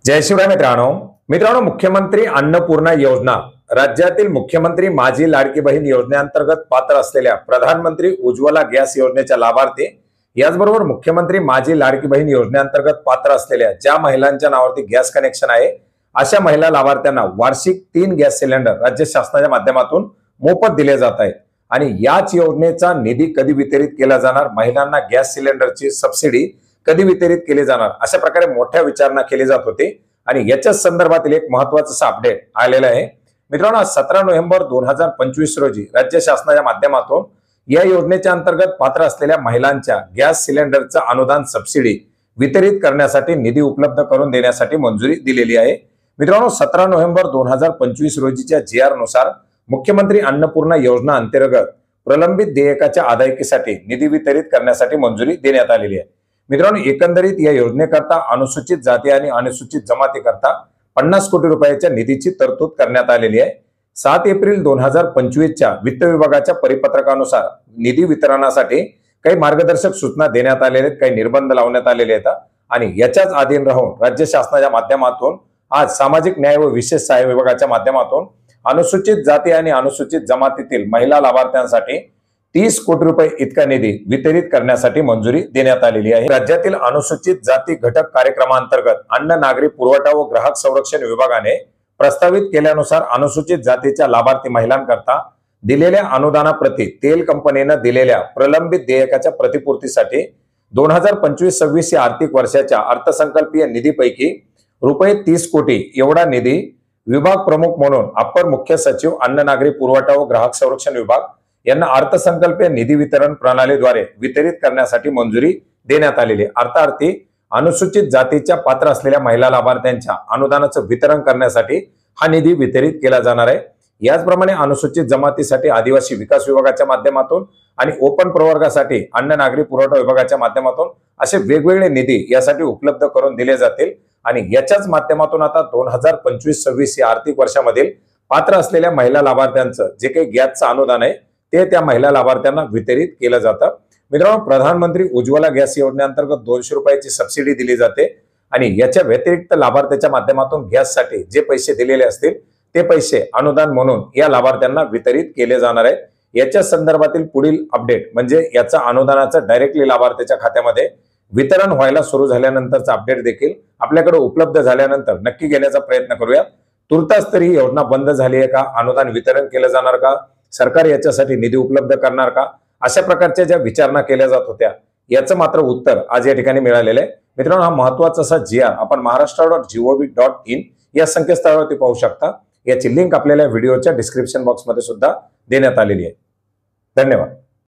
जय शिवराय मित्रांनो मुख्यमंत्री अन्नपूर्णा योजना राज्यातील मुख्यमंत्री माझी लाडकी बहीण योजनेअंतर्गत पात्र असलेल्या प्रधानमंत्री उज्ज्वला गॅस योजनेच्या लाभार्थी याचबरोबर मुख्यमंत्री माझी लाडकी बहीण योजनेअंतर्गत पात्र असलेल्या ज्या महिलांच्या नावावरती गॅस कनेक्शन आहे अशा महिला लाभार्थ्यांना वार्षिक 3 गॅस सिलेंडर राज्य शासनाच्या माध्यमातून मोफत दिले जात आहेत। आणि याच योजनेचा निधी कधी वितरित केला जाणार, महिलांना गॅस सिलेंडरची सबसिडी कधी वितरित केली जाणार, अशा प्रकारे मोठ्या विचारणा केली जात होती। आणि याच्याच संदर्भातील एक महत्त्वाचं अपडेट आलेलं आहे मित्रांनो। 17 नोव्हेंबर 2025 रोजी राज्य शासनाच्या माध्यमातून या योजनेच्या अंतर्गत पात्र असलेल्या महिलांच्या गॅस सिलेंडरचं अनुदान सबसिडी वितरित करण्यासाठी निधी उपलब्ध करून देण्यासाठी मंजुरी दिलेली आहे मित्रांनो। 17 नोव्हेंबर 2025 रोजीच्या GR नुसार मुख्यमंत्री अन्नपूर्णा योजना अंतर्गत प्रलंबित देयकाच्या अदायकीसाठी निधी वितरित करण्यासाठी मंजुरी देण्यात आलेली आहे मित्रांनो। एकंदरीत या योजनेकरता अनुसूचित जाती आणि अनुसूचित जमाती करता 50 कोटी रुपयाच्या निधीची तरतूद करण्यात आलेली आहे। 7 एप्रिल 2025 च्या वित्त विभागाच्या परिपत्रकानुसार निधी वितरणासाठी काही मार्गदर्शक सूचना देण्यात आलेल्या आहेत, काही निर्बंध लावण्यात आलेले आहेत आणि याच्याच अधीन राहून राज्य शासनाच्या माध्यमातून आज सामाजिक न्याय व विशेष सहाय्य विभागाच्या माध्यमातून अनुसूचित जाती आणि अनुसूचित जमातीतील महिला लाभार्थ्यांसाठी 30 कोटी रुपये इतका निधी वितरित करण्यासाठी मंजुरी देण्यात आलेली आहे। राज्यातील अनुसूचित जाती घटक कार्यक्रमांतर्गत अन्न नागरी पुरवठा व ग्राहक संरक्षण विभागाने प्रस्तावित केल्यानुसार अनुसूचित जातीच्या लाभार्थी महिलांकरता दिलेल्या अनुदानाप्रती तेल कंपनीने दिलेल्या प्रलंबित देयकाच्या प्रतिपूर्तीसाठी 2025-26 या आर्थिक वर्षाच्या अर्थसंकल्पीय निधीपैकी रुपये 30 कोटी एवढा निधी विभाग प्रमुख म्हणून अप्पर मुख्य सचिव अन्न नागरी पुरवठा व ग्राहक संरक्षण विभाग यांना अर्थसंकल्पीय निधी वितरण प्रणालीद्वारे वितरित करण्यासाठी मंजुरी देण्यात आलेली आहे। अर्थार्थी अनुसूचित जातीच्या पात्र असलेल्या महिला लाभार्थ्यांच्या अनुदानाचं वितरण करण्यासाठी हा निधी वितरित केला जाणार आहे। याचप्रमाणे अनुसूचित जमातीसाठी आदिवासी विकास विभागाच्या माध्यमातून आणि ओपन प्रवर्गासाठी अन्न नागरी पुरवठा विभागाच्या माध्यमातून असे वेगवेगळे निधी यासाठी उपलब्ध करून दिले जातील। आणि याच्याच माध्यमातून आता 2025-26 या आर्थिक वर्षामधील पात्र असलेल्या महिला लाभार्थ्यांचं जे काही गॅसचं अनुदान आहे ते त्या महिला लाभार्थ्यांना वितरित केलं जातं मित्रांनो। प्रधानमंत्री उज्ज्वला गॅस योजनेअंतर्गत 200 रुपयाची सबसिडी दिली जाते आणि याच्या व्यतिरिक्त लाभार्थ्याच्या माध्यमातून गॅससाठी जे पैसे दिलेले असतील ते पैसे अनुदान म्हणून या लाभार्थ्यांना वितरित केले जाणार आहेत। याच्या संदर्भातील पुढील अपडेट म्हणजे याचा अनुदानाचं डायरेक्टली लाभार्थ्याच्या खात्यामध्ये वितरण व्हायला सुरू झाल्यानंतरचा अपडेट देखील आपल्याकडे उपलब्ध झाल्यानंतर नक्की घेण्याचा प्रयत्न करूया। तुर्तास तरी ही योजना बंद झाली आहे का, अनुदान वितरण केलं जाणार का, सरकार याच्यासाठी निधी उपलब्ध करणार का, अशा प्रकारच्या ज्या विचारणा केल्या जात होत्या याचं मात्र उत्तर आज या ठिकाणी मिळालेलं आहे मित्रांनो। हा महत्त्वाचा असा GR आपण maharashtra.gov.in या संकेतस्थळावरती पाहू शकता। याची लिंक आपल्याला व्हिडिओच्या डिस्क्रिप्शन बॉक्समध्ये सुद्धा देण्यात आलेली आहे। धन्यवाद।